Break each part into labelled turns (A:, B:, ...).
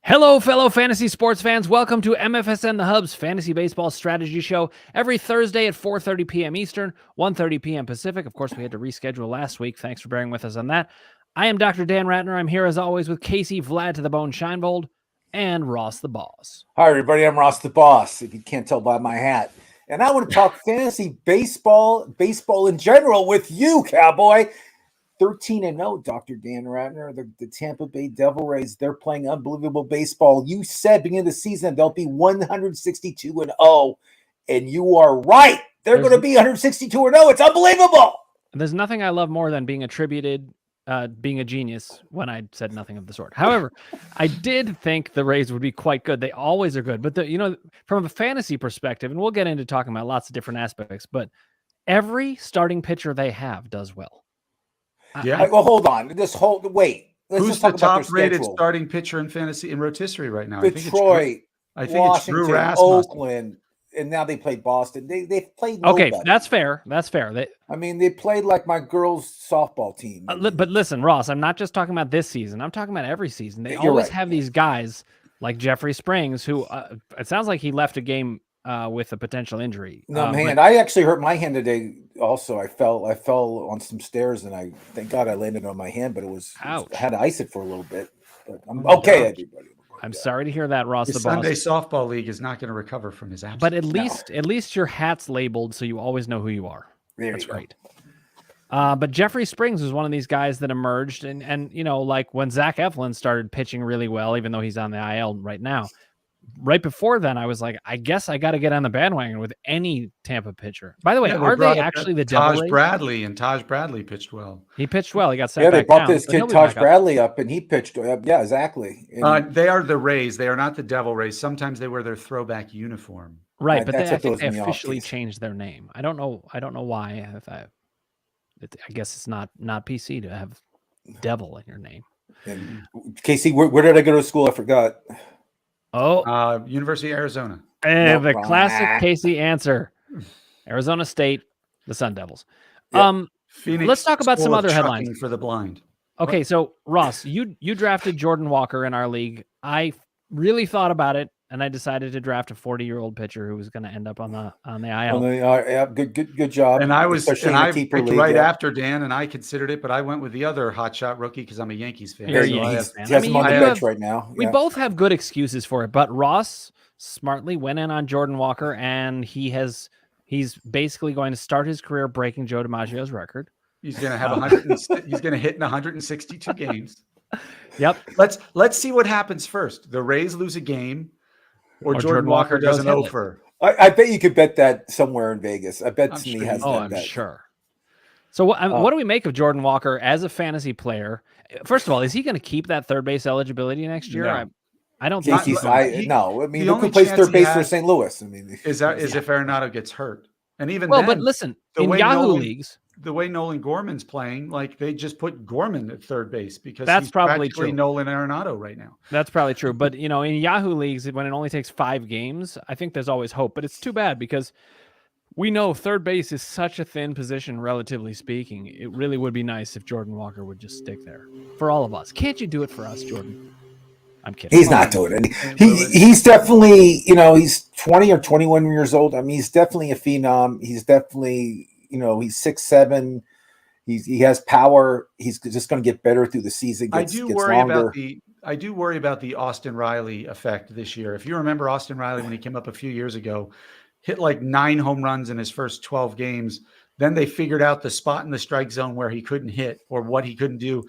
A: Hello, fellow fantasy sports fans. Welcome to MFSN The Hub's Fantasy Baseball Strategy Show every Thursday at 4:30 p.m. Eastern, 1:30 p.m. Pacific. Of course, we had to reschedule last week. Thanks for bearing with us on that. I am Dr. Dan Ratner. I'm here as always with Casey Vlad to the Bone Scheinbold and Ross the Boss.
B: Hi, everybody. I'm Ross the Boss, if you can't tell by my hat. And I want to talk fantasy baseball in general with you, cowboy. 13-0, Dr. Dan Ratner, the Tampa Bay Devil Rays. They're playing unbelievable baseball. You said beginning of the season they'll be 162-0, and you are right. They're going to be 162-0. It's unbelievable.
A: There's nothing I love more than being attributed being a genius when I said nothing of the sort. However, I did think the Rays would be quite good. They always are good. But, from a fantasy perspective, and we'll get into talking about lots of different aspects, but every starting pitcher they have does well.
B: Yeah. Well, hold on. Wait.
C: Let's Who's the top-rated starting pitcher in fantasy in rotisserie right now?
B: Detroit.
C: I think Washington, it's Drew Rasmussen.
B: Oakland, and now they played Boston. They've played.
A: Okay, that's fair. That's fair.
B: They played like my girls' softball team.
A: But listen, Ross, I'm not just talking about this season. I'm talking about every season. They always have these guys like Jeffrey Springs, who it sounds like he left a game with a potential injury.
B: No, I actually hurt my hand today. Also, I fell on some stairs, and thank God I landed on my hand, but I had to ice it for a little bit. But I'm okay, everybody.
A: I'm sorry to hear that, Ross.
C: The Sunday softball league is not going to recover from his absence.
A: But at least your hat's labeled, so you always know who you are. That's great. But Jeffrey Springs was one of these guys that emerged, and like when Zach Eflin started pitching really well, even though he's on the IL right now. Right before then, I was like, I guess I got to get on the bandwagon with any Tampa pitcher. By the way, are they actually the Devil Rays?
C: Taj Bradley pitched well.
A: He pitched well. He got sent back
B: they brought
A: down,
B: this kid Taj Bradley up, and he pitched. Yeah, exactly.
C: They are the Rays. They are not the Devil Rays. Sometimes they wear their throwback uniform.
A: Right, but I think they officially changed their name. I don't know why. I guess it's not PC to have Devil in your name.
B: And Casey, where did I go to school? I forgot.
C: Oh, University of Arizona.
A: The classic Casey answer: Arizona State, the Sun Devils. Yep.
C: Phoenix,
A: let's talk about some other headlines
C: for the blind.
A: Okay, so Ross, you drafted Jordan Walker in our league. I really thought about it, and I decided to draft a 40-year-old pitcher who was going to end up on the IL.
B: Good job.
C: And I picked right after Dan, and I considered it, but I went with the other hotshot rookie because I'm a Yankees fan.
B: He has him on the bench right now.
A: We both have good excuses for it, but Ross smartly went in on Jordan Walker, and he's basically going to start his career breaking Joe DiMaggio's record.
C: He's going to have he's going to hit in 162 games.
A: Yep.
C: Let's see what happens first. The Rays lose a game, or Jordan Walker doesn't over.
B: I bet you could bet that somewhere in Vegas. I bet he has that.
A: I'm sure. So what do we make of Jordan Walker as a fantasy player? First of all, is he going to keep that third base eligibility next year?
C: No.
B: I don't think he's. Look who plays third base for St. Louis.
C: Is if Arenado gets hurt, and even
A: but listen, in Yahoo leagues,
C: the way Nolan Gorman's playing, like they just put Gorman at third base because
A: that's probably true.
C: Nolan Arenado right now.
A: That's probably true. But in Yahoo leagues, when it only takes 5 games, I think there's always hope. But it's too bad because we know third base is such a thin position, relatively speaking. It really would be nice if Jordan Walker would just stick there for all of us. Can't you do it for us, Jordan? I'm kidding.
B: He's not doing it. He's definitely, he's 20 or 21 years old. He's definitely a phenom. He's definitely, he's 6'7". He has power. He's just going to get better through the season.
C: I do worry about the Austin Riley effect this year. If you remember Austin Riley when he came up a few years ago, hit like 9 home runs in his first 12 games. Then they figured out the spot in the strike zone where he couldn't hit or what he couldn't do.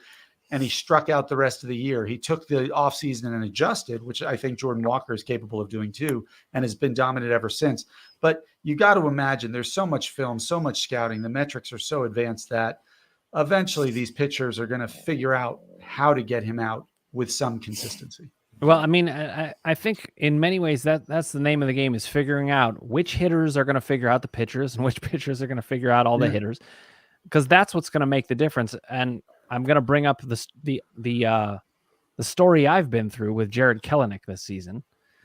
C: And he struck out the rest of the year. He took the offseason and adjusted, which I think Jordan Walker is capable of doing too, and has been dominant ever since. But you got to imagine there's so much film, so much scouting. The metrics are so advanced that eventually these pitchers are going to figure out how to get him out with some consistency.
A: Well, I think in many ways that's the name of the game, is figuring out which hitters are going to figure out the pitchers and which pitchers are going to figure out all the hitters, because that's what's going to make the difference. And I'm going to bring up the story I've been through with Jared Kelenic this season.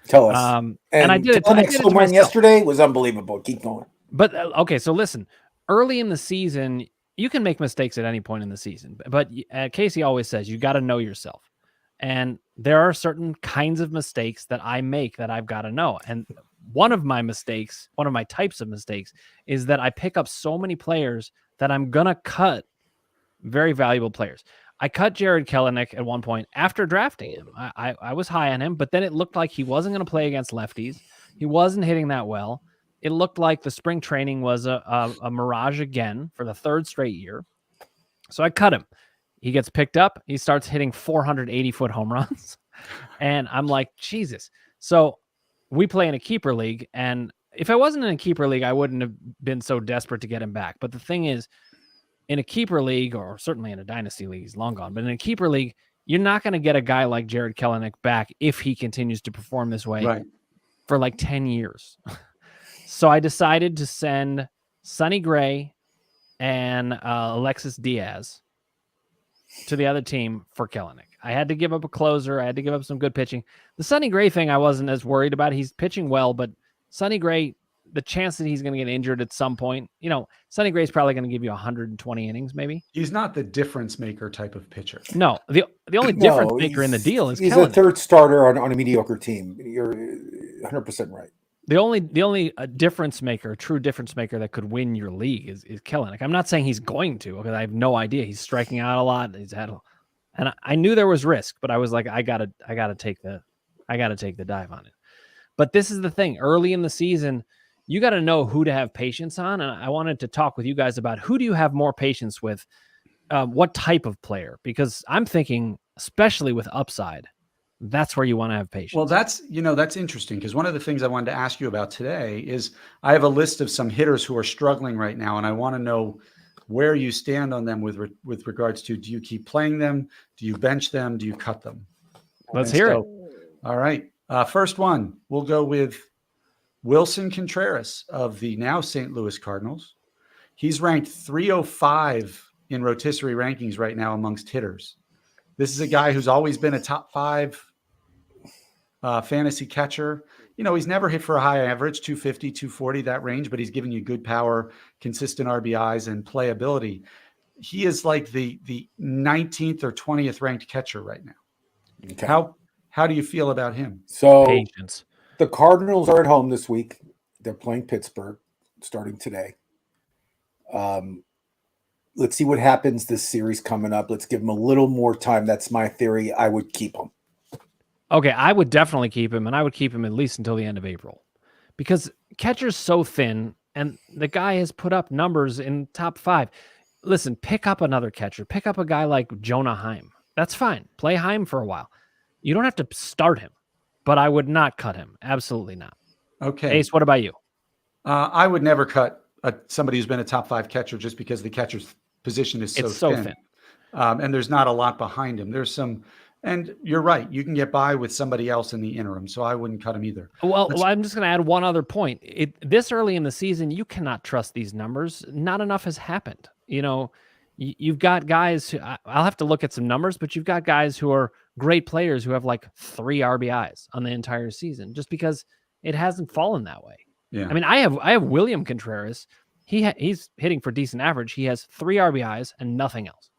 B: Tell us.
A: And I did it.
B: Kelenic's home run yesterday was unbelievable. Keep going.
A: But okay, so listen. Early in the season, you can make mistakes at any point in the season. But Casey always says you got to know yourself. And there are certain kinds of mistakes that I make that I've got to know. And one of my types of mistakes is that I pick up so many players that I'm going to cut very valuable players. I cut Jared Kelenic at one point after drafting him. I was high on him, but then it looked like he wasn't going to play against lefties. He wasn't hitting that well. It looked like the spring training was a mirage again for the third straight year. So I cut him. He gets picked up. He starts hitting 480-foot home runs. And I'm like, Jesus. So we play in a keeper league. And if I wasn't in a keeper league, I wouldn't have been so desperate to get him back. But the thing is, in a keeper league, or certainly in a dynasty league, he's long gone. But in a keeper league, you're not going to get a guy like Jared Kelenic back if he continues to perform this way for like 10 years. So I decided to send Sonny Gray and Alexis Diaz to the other team for Kelenic. I had to give up a closer. I had to give up some good pitching. The Sonny Gray thing I wasn't as worried about. He's pitching well, but Sonny Gray, the chance that he's going to get injured at some point, Sonny Gray's probably going to give you 120 innings, maybe.
C: He's not the difference maker type of pitcher.
A: No, the only difference maker in the deal is
B: he's
A: Kelenic.
B: A third starter on a mediocre team. You're 100% right.
A: The only difference maker, true difference maker that could win your league is Kelenic. I'm not saying he's going to, because I have no idea. He's striking out a lot. And I knew there was risk, but I was like, I gotta take the dive on it. But this is the thing. Early in the season, you got to know who to have patience on. And I wanted to talk with you guys about who do you have more patience with? What type of player? Because I'm thinking, especially with upside, that's where you want to have patience.
C: Well, that's interesting, because one of the things I wanted to ask you about today is I have a list of some hitters who are struggling right now, and I want to know where you stand on them with regards to, do you keep playing them? Do you bench them? Do you cut them?
A: Let's hear it.
C: All right. First one, we'll go with Wilson Contreras of the now St. Louis Cardinals. He's ranked 305 in rotisserie rankings right now amongst hitters. This is a guy who's always been a top 5 fantasy catcher. He's never hit for a high average, 250, 240, that range, but he's giving you good power, consistent RBIs, and playability. He is like the 19th or 20th ranked catcher right now. Okay. How do you feel about him?
B: So
A: patience.
B: The Cardinals are at home this week. They're playing Pittsburgh starting today. Let's see what happens this series coming up. Let's give him a little more time. That's my theory. I would keep him.
A: Okay, I would definitely keep him, and I would keep him at least until the end of April. Because catcher's so thin, and the guy has put up numbers in top 5. Listen, pick up another catcher. Pick up a guy like Jonah Heim. That's fine. Play Heim for a while. You don't have to start him, but I would not cut him. Absolutely not.
C: Okay.
A: Ace, what about you?
C: I would never cut somebody who's been a top 5 catcher just because the catcher's position is so thin. And there's not a lot behind him. There's some, and you're right, you can get by with somebody else in the interim, so I wouldn't cut him either.
A: Well, I'm just going to add one other point. This early in the season, you cannot trust these numbers. Not enough has happened. You've got guys who, I'll have to look at some numbers, but you've got guys who are great players who have like 3 RBIs on the entire season, just because it hasn't fallen that way. Yeah. I mean, I have William Contreras. He's hitting for decent average. He has 3 RBIs and nothing else.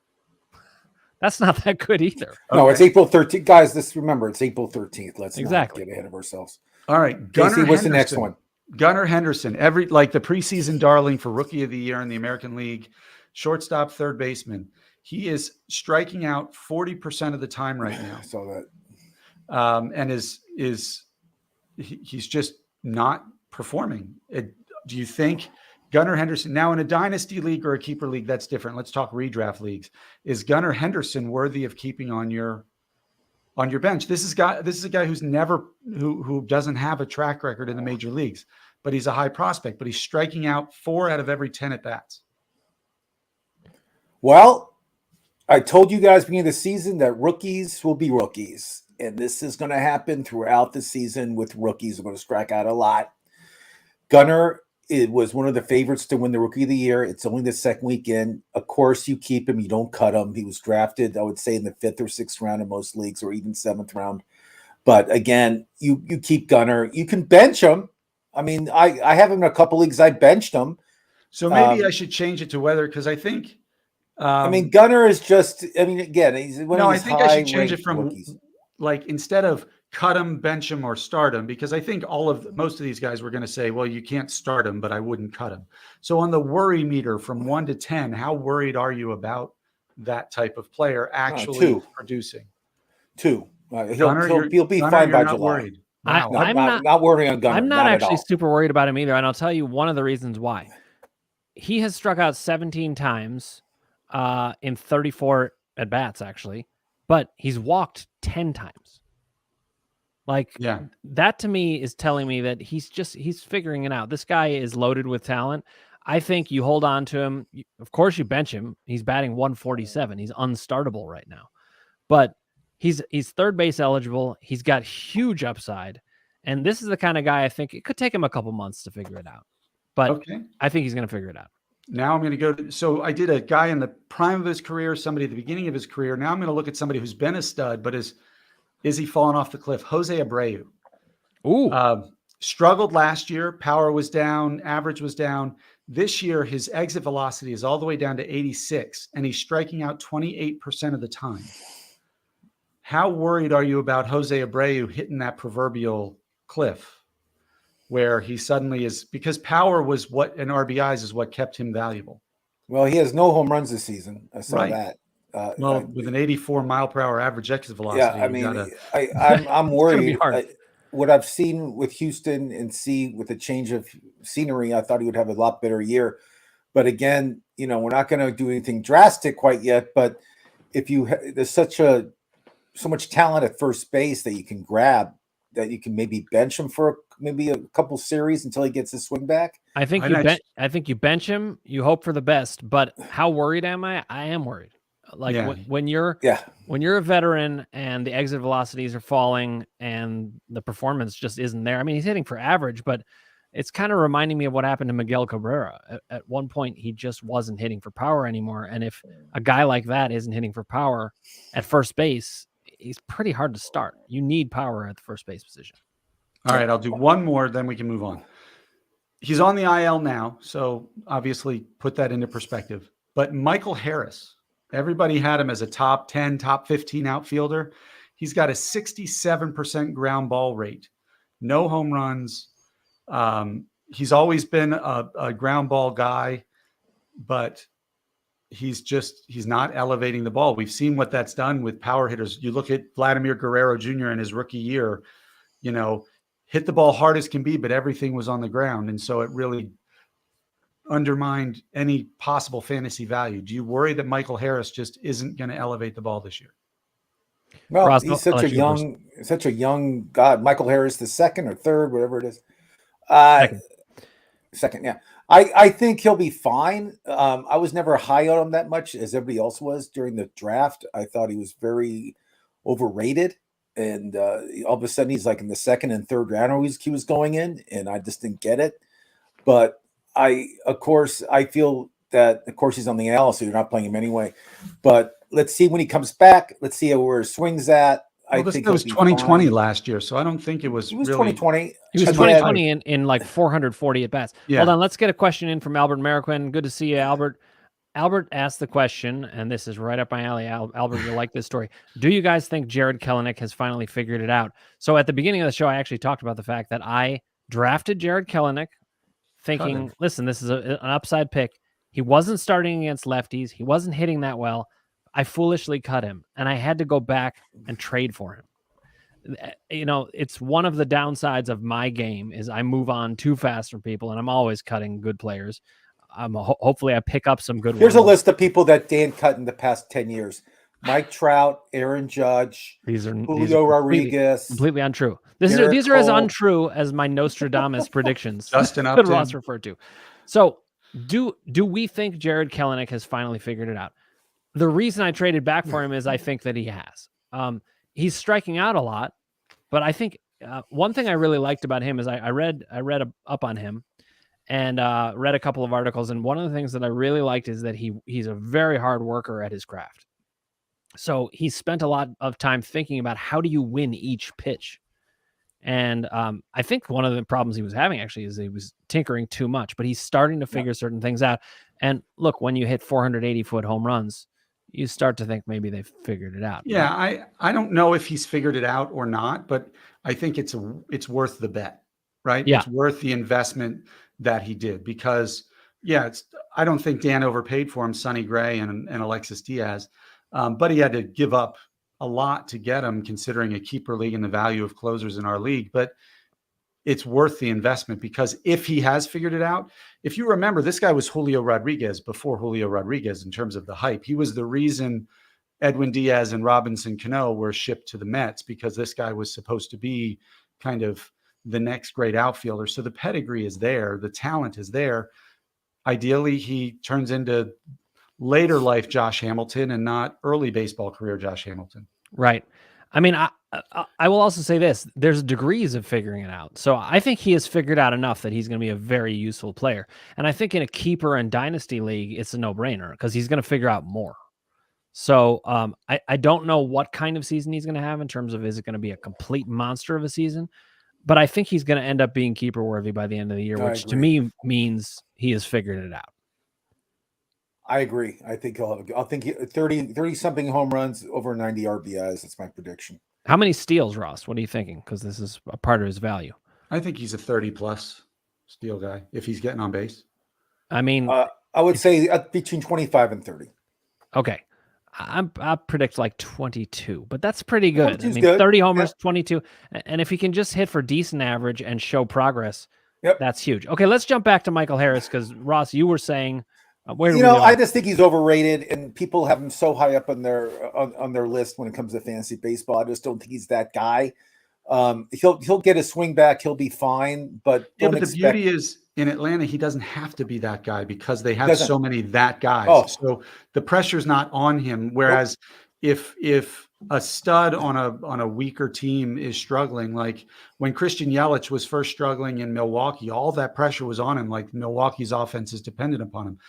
A: That's not that good either.
B: No, okay. It's April 13th. Guys, remember, it's April 13th. Let's not get ahead of ourselves.
C: All right.
B: Casey, what's the next one?
C: Gunnar Henderson, the preseason darling for Rookie of the Year in the American League, shortstop, third baseman. He is striking out 40% of the time right now.
B: I saw that.
C: And he's just not performing. Do you think Gunnar Henderson, now in a dynasty league or a keeper league, that's different. Let's talk redraft leagues. Is Gunnar Henderson worthy of keeping on your bench? This is a guy who doesn't have a track record in the major leagues, but he's a high prospect, but he's striking out 4 out of every 10 at bats.
B: Well, I told you guys beginning of the season that rookies will be rookies, and this is going to happen throughout the season with rookies. They're going to strike out a lot. Gunnar, it was one of the favorites to win the Rookie of the Year. It's only the second weekend. Of course, you keep him. You don't cut him. He was drafted, I would say, in the 5th or 6th round in most leagues, or even 7th round. But again, you keep Gunnar. You can bench him. I mean, I have him in a couple leagues. I benched him.
C: So maybe I should change it to whether, because I think.
B: Gunnar is just. I mean, again, he's one of these
C: I think I should change it from
B: rookies.
C: like, instead of cut him, bench him, or start him, because I think most of these guys were going to say, well, you can't start him, but I wouldn't cut him. So on the worry meter from 1 to 10, how worried are you about that type of player actually producing?
B: 2. He'll be fine by July.
C: Worried. Wow.
B: I'm not worrying on Gunnar.
A: I'm not actually super worried about him either, and I'll tell you one of the reasons why. He has struck out 17 times in 34 at bats, actually, but he's walked 10 times. Like, that to me is telling me that he's figuring it out. This guy is loaded with talent. I think you hold on to him. Of course, you bench him. He's batting 147. He's unstartable right now, but he's third base eligible. He's got huge upside, and this is the kind of guy I think it could take him a couple months to figure it out. But I think he's going to figure it out.
C: Now I'm going to go so I did a guy in the prime of his career, somebody at the beginning of his career. Now I'm going to look at somebody who's been a stud, but is he falling off the cliff? Jose Abreu.
A: Ooh.
C: Struggled last year. Power was down. Average was down. This year, his exit velocity is all the way down to 86, and he's striking out 28% of the time. How worried are you about Jose Abreu hitting that proverbial cliff where he suddenly is, because power was and RBIs is what kept him valuable?
B: Well, he has no home runs this season. I saw that.
C: With an 84 mile per hour average exit velocity.
B: Yeah, I mean, I'm worried. What I've seen with Houston and with the change of scenery, I thought he would have a lot better year. But again, we're not going to do anything drastic quite yet. But if there's so much talent at first base that you can grab, that you can maybe bench him for maybe a couple series until he gets his swing back.
A: I think you bench him. You hope for the best. But how worried am I? I am worried. Like when you're a veteran and the exit velocities are falling and the performance just isn't there. I mean, he's hitting for average, but it's kind of reminding me of what happened to Miguel Cabrera. At one point, he just wasn't hitting for power anymore. And if a guy like that isn't hitting for power at first base, he's pretty hard to start. You need power at the first base position.
C: All right, I'll do one more, then we can move on. He's on the IL now, so obviously put that into perspective. But Michael Harris, everybody had him as a top 10, top 15 outfielder. He's got a 67% ground ball rate, no home runs. He's always been a ground ball guy, but he's not elevating the ball. We've seen what that's done with power hitters. You look at Vladimir Guerrero Jr. in his rookie year, hit the ball hard as can be, but everything was on the ground. And so it really undermined any possible fantasy value. Do you worry that Michael Harris just isn't going to elevate the ball this year?
B: Well, Ross, he's such a young guy. Michael Harris, the second or third, whatever it is. Second, yeah. I think he'll be fine. I was never high on him that much as everybody else was during the draft. I thought he was very overrated. And all of a sudden he's like in the second and third round he was going in, and I just didn't get it. But I feel that, of course, he's on the AL, so you're not playing him anyway. But let's see when he comes back. Let's see where his swing's at.
C: I think it was 2020 fine. Last year, so I don't think it was.
B: He was really 2020.
A: He was 2020 in like 440 at bats. Yeah. Hold on, let's get a question in from Albert Mariquin. Good to see you, Albert. Albert asked the question, and this is right up my alley. Albert, you'll like this story. Do you guys think Jared Kelenic has finally figured it out? So at the beginning of the show, I actually talked about the fact that I drafted Jared Kelenic thinking, listen, this is an upside pick. He wasn't starting against lefties. He wasn't hitting that well. I foolishly cut him, and I had to go back and trade for him. It's one of the downsides of my game is I move on too fast from people, and I'm always cutting good players. Hopefully I pick up some good ones.
B: Here's a list of people that Dan cut in the past 10 years. Mike Trout, Aaron Judge, Julio Rodriguez.
A: Completely untrue. These are as untrue as my Nostradamus predictions.
C: Justin Upton.
A: That Ross referred to. So do we think Jared Kelenic has finally figured it out? The reason I traded back for him is I think that he has. He's striking out a lot, but I think one thing I really liked about him is I read up on him and read a couple of articles. And one of the things that I really liked is that he's a very hard worker at his craft. So he spent a lot of time thinking about how do you win each pitch. And I think one of the problems he was having actually is he was tinkering too much, but he's starting to figure certain things out. And look, when you hit 480-foot home runs, you start to think maybe they've figured it out.
C: Yeah, I don't know if he's figured it out or not, but I think it's worth the bet, right?
A: Yeah.
C: It's worth the investment that he did because, I don't think Dan overpaid for him, Sonny Gray and Alexis Diaz, but he had to give up a lot to get him, considering a keeper league and the value of closers in our league. But it's worth the investment because if he has figured it out, if you remember, this guy was Julio Rodriguez before Julio Rodriguez in terms of the hype. He was the reason Edwin Diaz and Robinson Cano were shipped to the Mets because this guy was supposed to be kind of the next great outfielder. So the pedigree is there. The talent is there. Ideally, he turns into later life Josh Hamilton and not early baseball career Josh Hamilton.
A: Right. I mean, I will also say this. There's degrees of figuring it out. So I think he has figured out enough that he's going to be a very useful player. And I think in a keeper and dynasty league, it's a no-brainer because he's going to figure out more. So I don't know what kind of season he's going to have in terms of, is it going to be a complete monster of a season? But I think he's going to end up being keeper worthy by the end of the year, which to me means he has figured it out.
B: I agree. I think he'll have, 30 something home runs, over 90 RBIs. That's my prediction.
A: How many steals, Ross? What are you thinking? Because this is a part of his value.
C: I think he's a 30+ steal guy if he's getting on base.
A: I mean,
B: I would say between 25 and 30.
A: Okay. I predict like 22, but that's pretty good. I mean,
B: good.
A: 30 homers, 22. And if he can just hit for decent average and show progress, that's huge. Okay, let's jump back to Michael Harris because, Ross, you were saying,
B: I just think he's overrated, and people have him so high up on their list when it comes to fantasy baseball. I just don't think he's that guy. He'll get a swing back. He'll be fine, but
C: the beauty is in Atlanta, he doesn't have to be that guy because they have so many that guys.
B: Oh.
C: So the pressure's not on him. Whereas if a stud on a weaker team is struggling, like when Christian Yelich was first struggling in Milwaukee, all that pressure was on him. Like Milwaukee's offense is dependent upon him.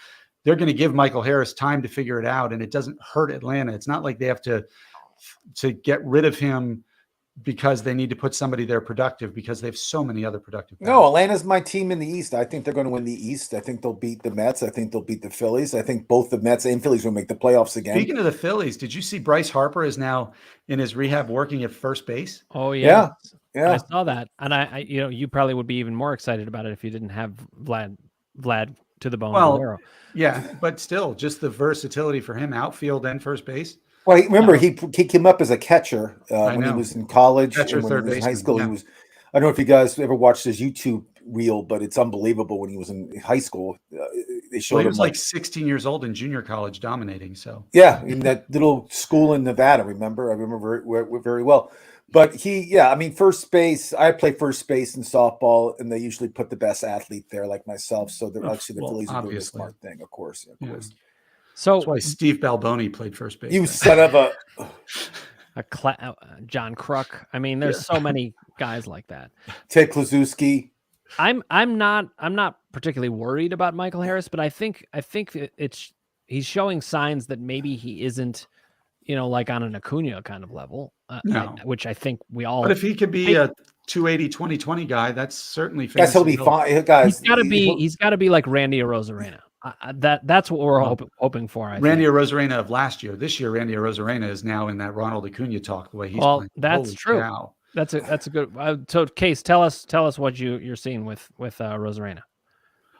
C: They're going to give Michael Harris time to figure it out, and it doesn't hurt Atlanta. It's not like they have to get rid of him because they need to put somebody there productive because they have so many other productive guys.
B: No, Atlanta's my team in the East. I think they're going to win the East. I think they'll beat the Mets. I think they'll beat the Phillies. I think both the Mets and Phillies will make the playoffs again.
C: Speaking of the Phillies, did you see Bryce Harper is now in his rehab working at first base?
A: Oh, yeah.
B: Yeah.
A: I saw that. And I you probably would be even more excited about it if you didn't have Vlad to the bone.
C: Well, yeah, but still, just the versatility for him, outfield and first base.
B: Well, remember, he came up as a catcher when he was in college.
C: Catcher,
B: and when
C: third
B: he was in high
C: baseman,
B: school.
C: yeah.
B: He was. I don't know if you guys ever watched his YouTube reel, but it's unbelievable. When he was in high school, they showed
C: Well, he
B: him
C: was like 16 years old in junior college, dominating. So
B: in that little school in Nevada. I remember it very well. But first base. I play first base in softball, and they usually put the best athlete there, like myself. So they're actually the Phillies are doing a smart thing, of course.
A: So
C: that's why Steve Balboni played first base.
B: You son of a
A: John Kruk. I mean, there's so many guys like that.
B: Ted Kluszewski.
A: I'm not particularly worried about Michael Harris, but I think he's showing signs that maybe he isn't, like on an Acuna kind of level, which I think we all.
C: But if he could be a 280 2020 guy, that's certainly fantasy.
B: He'll be fine, guys.
A: He's got to be like Randy Arozarena. That's what we're hoping for.
C: Randy Arozarena of last year. This year, Randy Arozarena is now in that Ronald Acuna talk. The way he's playing.
A: That's
C: Holy
A: true.
C: cow.
A: That's a good. So, Case, tell us what you're seeing with Arozarena.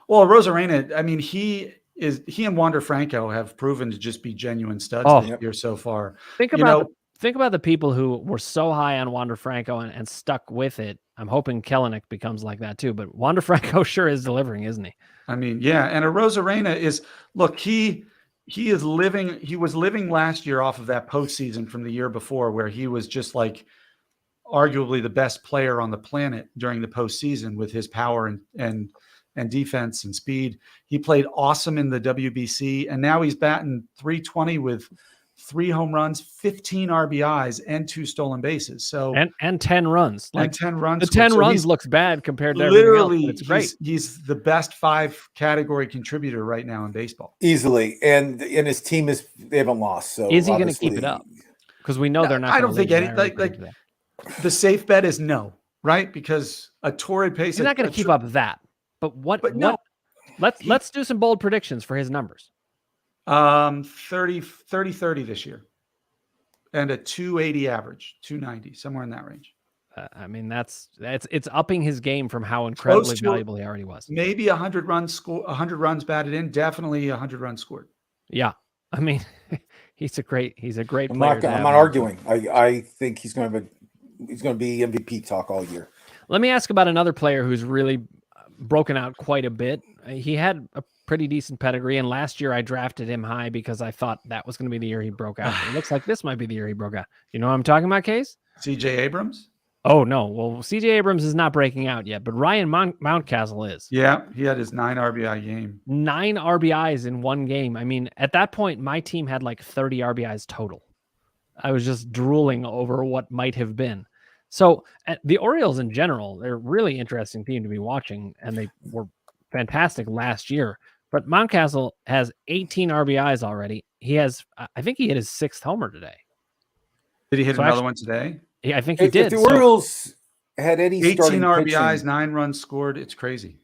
C: Well, Arozarena, I mean, he and Wanda Franco have proven to just be genuine studs this year so far.
A: Think about the people who were so high on Wander Franco and stuck with it. I'm hoping Kelenic becomes like that too, but Wander Franco sure is delivering, isn't he?
C: I mean, yeah. And Arozarena is, look, he was living last year off of that postseason from the year before where he was just like arguably the best player on the planet during the postseason with his power and defense and speed. He played awesome in the WBC, and now he's batting .320 with 3 home runs, 15 RBIs, and 2 stolen bases. So
A: and 10 runs.
C: Like 10 runs.
A: The 10 runs looks bad compared to
C: literally
A: everything else, but it's great.
C: He's the best 5 category contributor right now in baseball.
B: Easily. And his team they haven't lost. So
A: is he going to keep it up? Because we know they're not.
C: I don't think the safe bet is no, right? Because a torrid pace.
A: He's not going to keep up that. But no. Let's do some bold predictions for his numbers.
C: 30 this year. And a 280 average, 290, somewhere in that range.
A: I mean, it's upping his game from how incredibly valuable he already was.
C: Maybe 100 runs batted in, definitely 100 runs scored.
A: Yeah. I mean, he's a great player.
B: I'm not arguing. I think he's going to be MVP talk all year.
A: Let me ask about another player who's really broken out quite a bit. He had a pretty decent pedigree, and last year I drafted him high because I thought that was going to be the year he broke out. It looks like this might be the year he broke out. You know what I'm talking about, Case?
C: C.J. Abrams?
A: Oh, no. Well, C.J. Abrams is not breaking out yet, but Ryan Mountcastle is.
C: Yeah, he had his 9 RBI game. 9
A: RBIs in one game. I mean, at that point, my team had like 30 RBIs total. I was just drooling over what might have been. So the Orioles in general, they're a really interesting team to be watching, and they were fantastic last year. But Mountcastle has 18 RBIs already. I think he hit his 6th homer today.
C: Did he hit another one today?
A: Yeah, I think he did.
B: If the Orioles had any
C: 18 RBIs,
B: pitching,
C: 9 runs scored, it's crazy.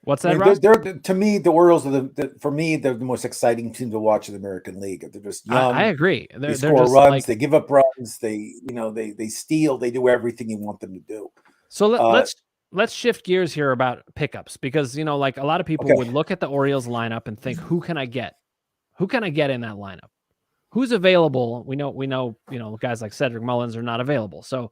A: What's that,
B: Ross? To me, the Orioles are for me, they're the most exciting team to watch in the American League. They're just young.
A: I agree.
B: They score runs, they give up runs, they steal, they do everything you want them to do.
A: So let's shift gears here about pickups, because like a lot of people would look at the Orioles lineup and think, who can I get? Who can I get in that lineup? Who's available? We know, guys like Cedric Mullins are not available. So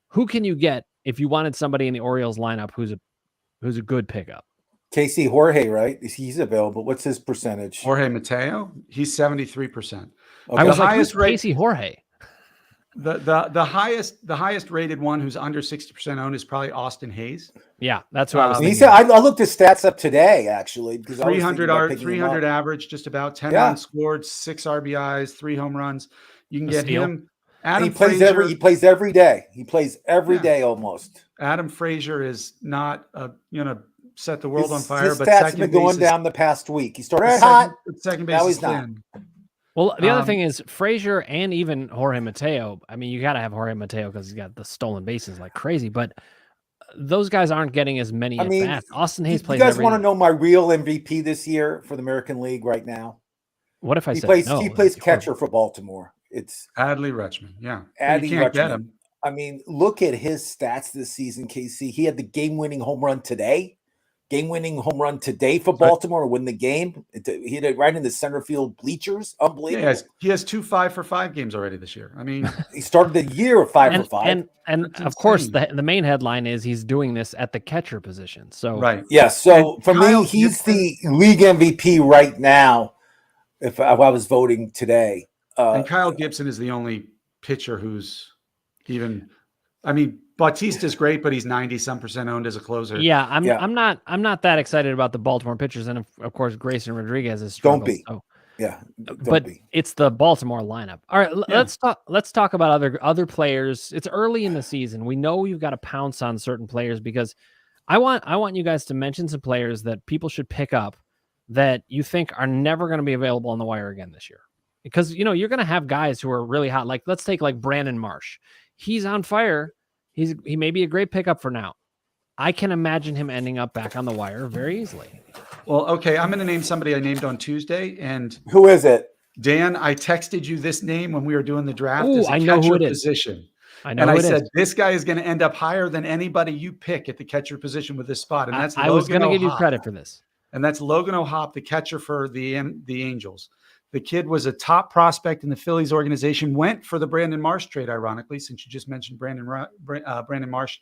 A: who can you get if you wanted somebody in the Orioles lineup who's a good pickup?
B: Casey Jorge, right? He's available. What's his percentage?
C: Jorge Mateo? He's 73%.
A: I was like, who's Casey Jorge?
C: The highest rated one who's under 60% owned is probably Austin Hayes.
A: Yeah, that's what I was thinking.
B: He said, I looked his stats up today, actually, because
C: 300 average, just about 10 runs scored, 6 RBIs, 3 home runs. You can get him.
B: He plays every day. He plays every day almost.
C: Adam Frazier is not set the world on fire,
B: his
C: but
B: stats have been going down the past week. He started hot.
C: Second base is thin.
A: Well, the other thing is Frazier and even Jorge Mateo. I mean, you got to have Jorge Mateo because he's got the stolen bases like crazy, but those guys aren't getting as many at bats. Austin Hayes plays.
B: You guys want to know my real MVP this year for the American League right now?
A: What if I said no?
B: He plays catcher for Baltimore. It's
C: Hadley Richmond. Yeah,
B: Hadley
C: Richmond. Get him.
B: I mean, look at his stats this season, KC. He had the game-winning home run today. Game-winning home run today for Baltimore to win the game. He hit it right in the center field bleachers. Unbelievable.
C: Yeah, he has 2 5-for-5 games already this year. I mean,
B: he started the year of 5-for-5.
A: And of course, the main headline is he's doing this at the catcher position. So
C: right.
B: Yeah. So for me, he's the league MVP right now. If I was voting today,
C: and Kyle Gibson is the only pitcher who's even. I mean, Bautista's great, but he's 90-some% owned as a closer.
A: Yeah, I'm not that excited about the Baltimore pitchers, and of course Grayson Rodriguez is struggled.
B: Don't be.
A: So.
B: Yeah,
A: it's the Baltimore lineup. All right, let's talk about other players. It's early in the season. We know you've got to pounce on certain players because I want you guys to mention some players that people should pick up that you think are never going to be available on the wire again this year. Because you're going to have guys who are really hot. Like let's take like Brandon Marsh. He's on fire. He may be a great pickup for now. I can imagine him ending up back on the wire very easily.
C: Well, okay, I'm going to name somebody I named on Tuesday. And
B: who is it?
C: Dan, I texted you this name when we were doing the draft.
A: Ooh, I know who it is.
C: Position.
A: I know
C: and
A: who
C: I
A: it
C: said,
A: is.
C: this guy is going to end up higher than anybody you pick at the catcher position with this spot. And that's
A: I was going to give you credit for this.
C: And that's Logan O'Hoppe, the catcher for the Angels. The kid was a top prospect in the Phillies organization, went for the Brandon Marsh trade, ironically, since you just mentioned Brandon Marsh.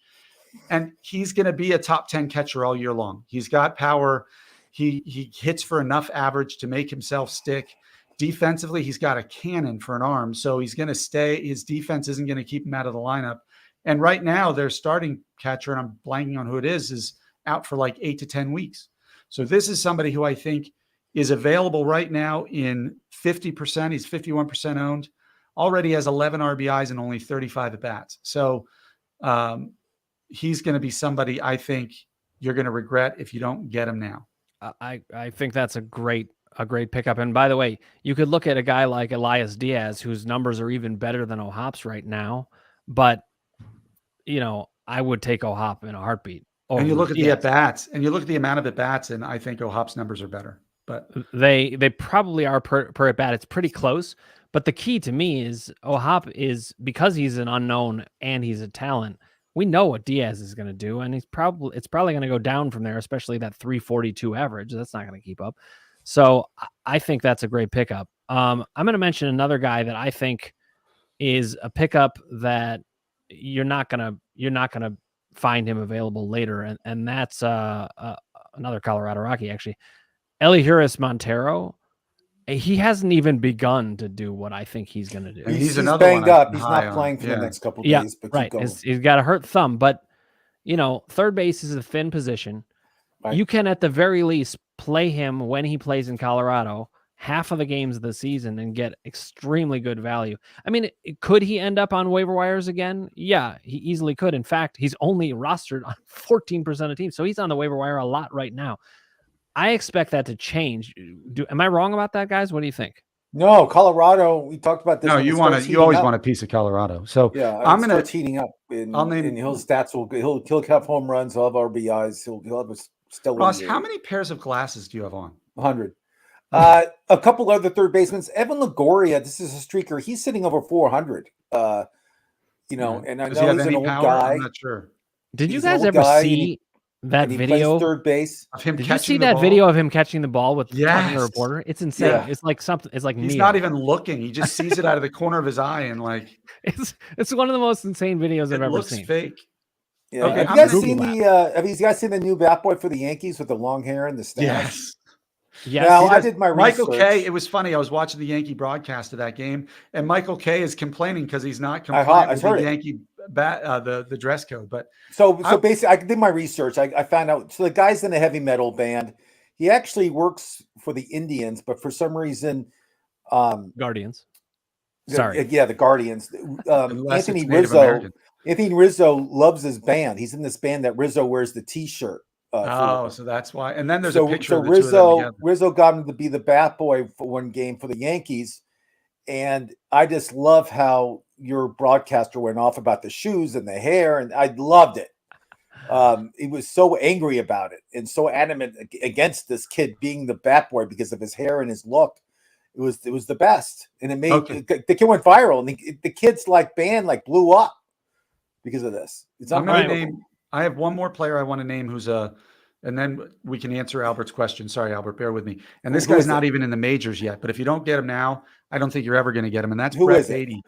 C: And he's going to be a top 10 catcher all year long. He's got power. He hits for enough average to make himself stick. Defensively, he's got a cannon for an arm. So he's going to stay. His defense isn't going to keep him out of the lineup. And right now, their starting catcher, and I'm blanking on who it is out for like 8 to 10 weeks. So this is somebody who I think is available right now in 50%. He's 51% owned, already has 11 RBIs and only 35 at bats. So he's going to be somebody I think you're going to regret if you don't get him now.
A: I think that's a great pickup. And by the way, you could look at a guy like Elias Diaz, whose numbers are even better than O'Hoppe's right now. But, I would take O'Hoppe in a heartbeat.
C: And you look at the at-bats, and you look at the amount of at-bats, and I think O'Hoppe's numbers are better. but
A: they probably are per at bat. It's pretty close. But the key to me is O'Hop is, because he's an unknown and he's a talent, we know what Diaz is going to do, and it's probably going to go down from there, especially that 342 average. That's not going to keep up. So I think that's a great pickup. I'm going to mention another guy that I think is a pickup that you're not going to find him available later, and that's another Colorado Rocky, actually. Ellie Montero. He hasn't even begun to do what I think he's going to do.
B: He's banged up. He's not playing for the next couple of days. But
A: right. He's got a hurt thumb. But, third base is a thin position. Right. You can, at the very least, play him when he plays in Colorado half of the games of the season and get extremely good value. I mean, could he end up on waiver wires again? Yeah, he easily could. In fact, he's only rostered on 14% of teams. So he's on the waiver wire a lot right now. I expect that to change. Am I wrong about that, guys? What do you think?
B: No, Colorado. We talked about this.
C: No, you always want a piece of Colorado. So
B: yeah, I'm going to heating up. And his stats he'll have home runs. He'll have RBIs. He'll have a stellar.
C: Ross, how many pairs of glasses do you have on?
B: 100. A couple other third basemen. Evan Longoria. This is a streaker. He's sitting over 400. And I know he's an old guy.
C: I'm not sure.
A: Did you guys ever see that video?
B: Third base
C: of him.
A: Did you see that video of him catching the ball with the reporter? It's insane.
B: Yeah.
A: It's like something. It's like
C: he's not even looking. He just sees it out of the corner of his eye, and like
A: it's one of the most insane videos I've ever seen.
C: It looks fake.
B: Yeah. Okay, have you guys seen the new bat boy for the Yankees with the long hair and the stash?
C: Yes.
B: Yes. Now, I did my
C: Michael
B: research.
C: Kay. It was funny. I was watching the Yankee broadcast of that game, and Michael Kay is complaining because he's not compliant with the Yankee the dress code. But
B: so basically, I did my research. I found out. So the guy's in a heavy metal band. He actually works for the Indians, but for some reason,
A: Guardians.
B: The Guardians. Anthony Rizzo. Anthony Rizzo loves his band. He's in this band that Rizzo wears the T-shirt.
C: So that's why. And then there's a picture.
B: So
C: of the two of them together.
B: Rizzo got him to be the bat boy for one game for the Yankees, and I just love how your broadcaster went off about the shoes and the hair, and I loved it. He was so angry about it and so adamant against this kid being the bat boy because of his hair and his look. It was the best, and it made the kid went viral, and the kid's band blew up because of this. It's unbelievable.
C: I have one more player I want to name who's and then we can answer Albert's question. Sorry, Albert, bear with me. And this guy's not even in the majors yet, but if you don't get him now, I don't think you're ever going to get him. And that's Brett Beatty.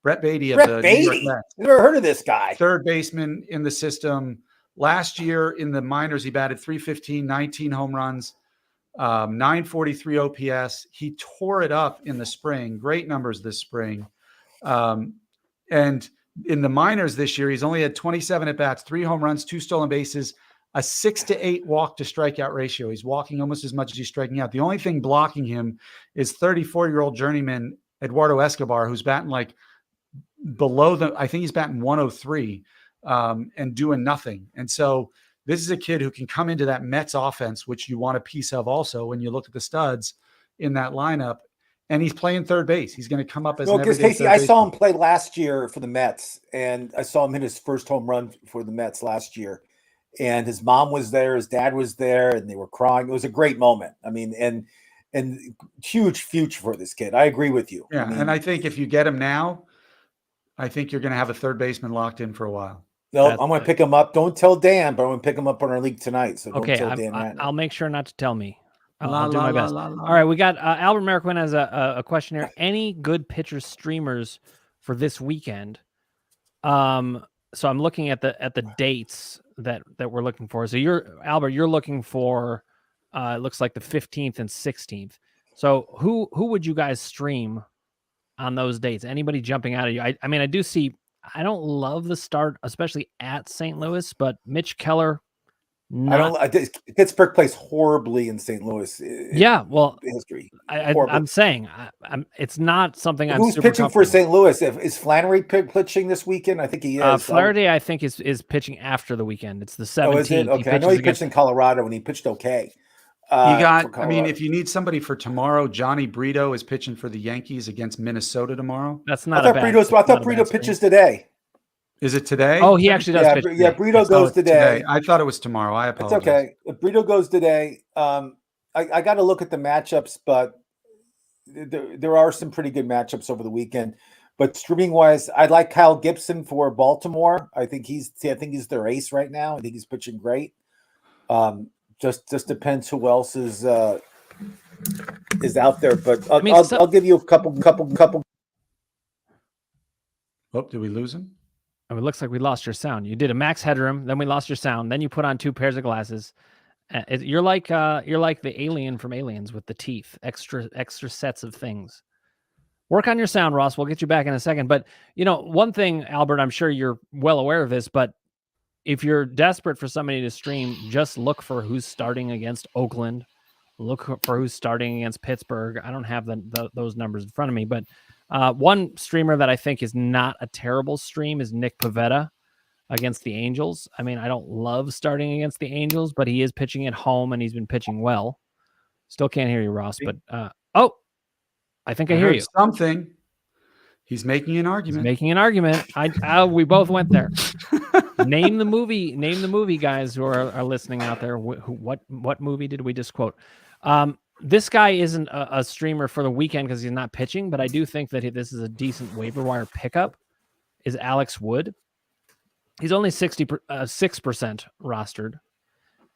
C: Brett Beatty of the New York Mets.
B: Never heard of this guy.
C: Third baseman in the system. Last year in the minors, he batted .315, 19 home runs, 943 OPS. He tore it up in the spring. Great numbers this spring. And in the minors this year, he's only had 27 at-bats, 3 home runs, 2 stolen bases, a 6-to-8 walk-to-strikeout ratio. He's walking almost as much as he's striking out. The only thing blocking him is 34-year-old journeyman Eduardo Escobar, who's batting I think he's batting 103 and doing nothing. And so this is a kid who can come into that Mets offense, which you want a piece of also when you look at the studs in that lineup. And he's playing third base. He's going to come up as
B: because Casey, I saw him play last year for the Mets, and I saw him hit his first home run for the Mets last year. And his mom was there, his dad was there, and they were crying. It was a great moment. I mean, and huge future for this kid. I agree with you.
C: Yeah, and I think if you get him now, I think you're going to have a third baseman locked in for a while.
B: No, I'm going to pick him up. Don't tell Dan, but I'm going to pick him up on our league tonight. So don't tell Dan right now.
A: I'll make sure not to tell me. I'll do my best. All right, we got Albert Marquin has a question here. Any good pitcher streamers for this weekend? So I'm looking at the dates that we're looking for. So you're looking for it looks like the 15th and 16th. So who would you guys stream on those dates? Anybody jumping out at you? I mean, I do see. I don't love the start, especially at St. Louis, but Mitch Keller.
B: Pittsburgh plays horribly in St. Louis. History.
A: I'm saying it's not something I'm.
B: Who's pitching for St. Louis? Is Flannery pitching this weekend? I think he is.
A: Flaherty, I think, is pitching after the weekend. It's the 17th.
B: Oh, is it? Okay, I know he pitched in Colorado and he pitched okay.
C: If you need somebody for tomorrow, Johnny Brito is pitching for the Yankees against Minnesota tomorrow.
A: That's not.
B: I thought Brito pitches today.
C: Is it today?
A: Oh, he actually does pitch.
B: Yeah, Brito goes today.
C: I thought it was tomorrow. I apologize.
B: It's okay. Brito goes today. I got to look at the matchups, but there are some pretty good matchups over the weekend. But streaming wise, I like Kyle Gibson for Baltimore. I think he's their ace right now. I think he's pitching great. Just depends who else is out there. But I'll give you a couple.
C: Oh, did we lose him?
A: Oh, it looks like we lost your sound. You did a max headroom, then we lost your sound, then you put on 2 pairs of glasses. You're like the alien from Aliens with the teeth, extra sets of things. Work on your sound, Ross. We'll get you back in a second. But one thing, Albert, I'm sure you're well aware of this, but if you're desperate for somebody to stream, just look for who's starting against Oakland. Look for who's starting against Pittsburgh. I don't have those numbers in front of me, but one streamer that I think is not a terrible stream is Nick Pivetta against the Angels. I mean, I don't love starting against the Angels, but he is pitching at home and he's been pitching well. Still can't hear you, Ross, but I think I hear you.
C: Something. He's making an argument.
A: We both went there. Name the movie, guys who are listening out there. What movie did we just quote? This guy isn't a streamer for the weekend because he's not pitching, but I do think that this is a decent waiver wire pickup. Is Alex Wood? He's only 6% rostered,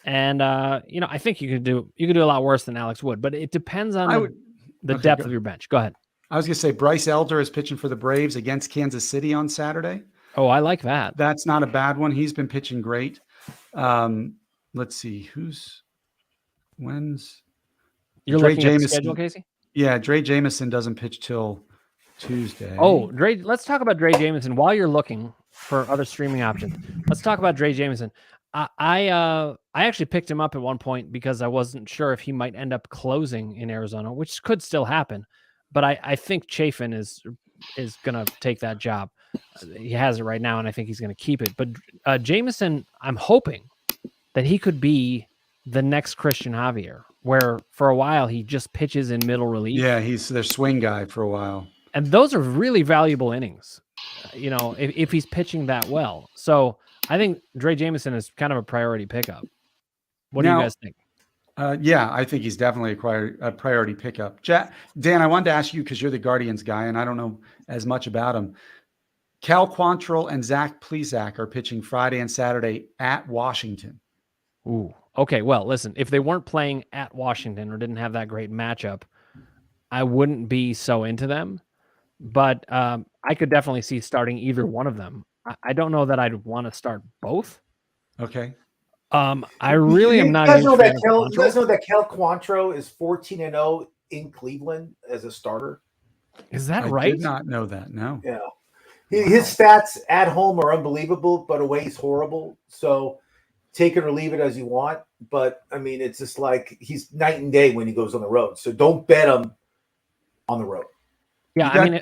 A: and I think you could do a lot worse than Alex Wood, but it depends on the depth of your bench. Go ahead.
C: I was going to say Bryce Elder is pitching for the Braves against Kansas City on Saturday.
A: Oh, I like that.
C: That's not a bad one. He's been pitching great. Let's see when's
A: you're
C: Dre
A: looking
C: Jameson,
A: at the schedule, Casey?
C: Yeah, Dre Jameson doesn't pitch till Tuesday.
A: Oh, Dre. Let's talk about Dre Jameson while you're looking for other streaming options. Let's talk about Dre Jameson. I actually picked him up at one point because I wasn't sure if he might end up closing in Arizona, which could still happen. But I think Chafin is going to take that job. He has it right now, and I think he's going to keep it. But Jameson, I'm hoping that he could be the next Christian Javier, where for a while he just pitches in middle relief.
C: Yeah, he's their swing guy for a while.
A: And those are really valuable innings, if he's pitching that well. So I think Dre Jameson is kind of a priority pickup. What do you guys think?
C: Yeah, I think he's definitely a priority pickup. Dan, I wanted to ask you, because you're the Guardians guy, and I don't know as much about him. Cal Quantrill and Zach Plesac are pitching Friday and Saturday at Washington.
A: Ooh, okay. Well, listen, if they weren't playing at Washington or didn't have that great matchup, I wouldn't be so into them. But I could definitely see starting either one of them. I don't know that I'd want to start both.
C: Okay.
A: I really am not.
B: You guys know that Cal Quantrill is 14-0 in Cleveland as a starter.
A: Is that right?
C: I did not know that. No.
B: Yeah. His stats at home are unbelievable, but away is horrible. So take it or leave it as you want. But I mean, it's just like he's night and day when he goes on the road. So don't bet him on the road.
A: Yeah,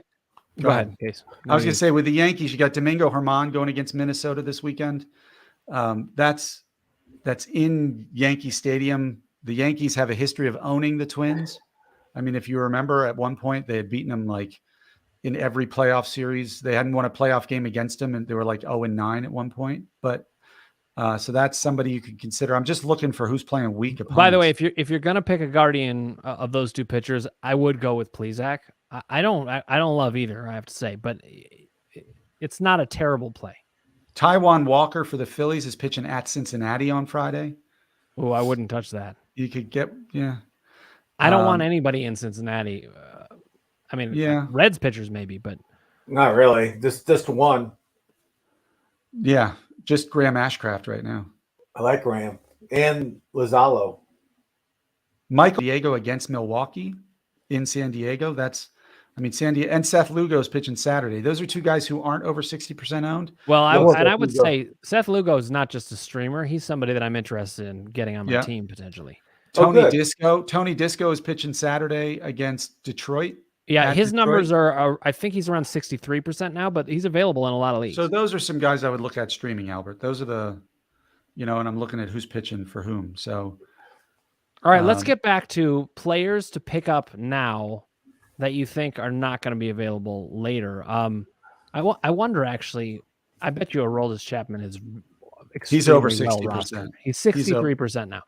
A: go ahead, Case.
C: I was going to say, with the Yankees, you got Domingo Germán going against Minnesota this weekend. That's in Yankee Stadium. The Yankees have a history of owning the Twins. I mean, if you remember, at one point they had beaten them like in every playoff series. They hadn't won a playoff game against them, and they were like 0-9 at one point. But so that's somebody you could consider. I'm just looking for who's playing weak opponents.
A: By the way, if you're gonna pick a Guardian of those two pitchers, I would go with Plesac. I don't love either, I have to say, but it's not a terrible play.
C: Taijuan Walker for the Phillies is pitching at Cincinnati on Friday.
A: Oh, I wouldn't touch that.
C: You could get, yeah.
A: I don't want anybody in Cincinnati. I mean,
C: yeah,
A: Reds pitchers maybe, but
B: not really. Just one.
C: Yeah, just Graham Ashcraft right now.
B: I like Graham and Lozalo.
C: Michael Diego against Milwaukee in San Diego. San Diego and Seth Lugo is pitching Saturday. Those are two guys who aren't over 60% owned.
A: Well, I would say Seth Lugo is not just a streamer. He's somebody that I'm interested in getting on my team potentially.
C: Tony Disco is pitching Saturday against Detroit.
A: Yeah, his numbers are I think he's around 63% now, but he's available in a lot of leagues.
C: So those are some guys I would look at streaming, Albert. Those are the, and I'm looking at who's pitching for whom. So,
A: all right, let's get back to players to pick up now that you think are not going to be available later. I wonder, actually, I bet you Aroldis Chapman is
C: he's over
A: 60%. He's 63% now.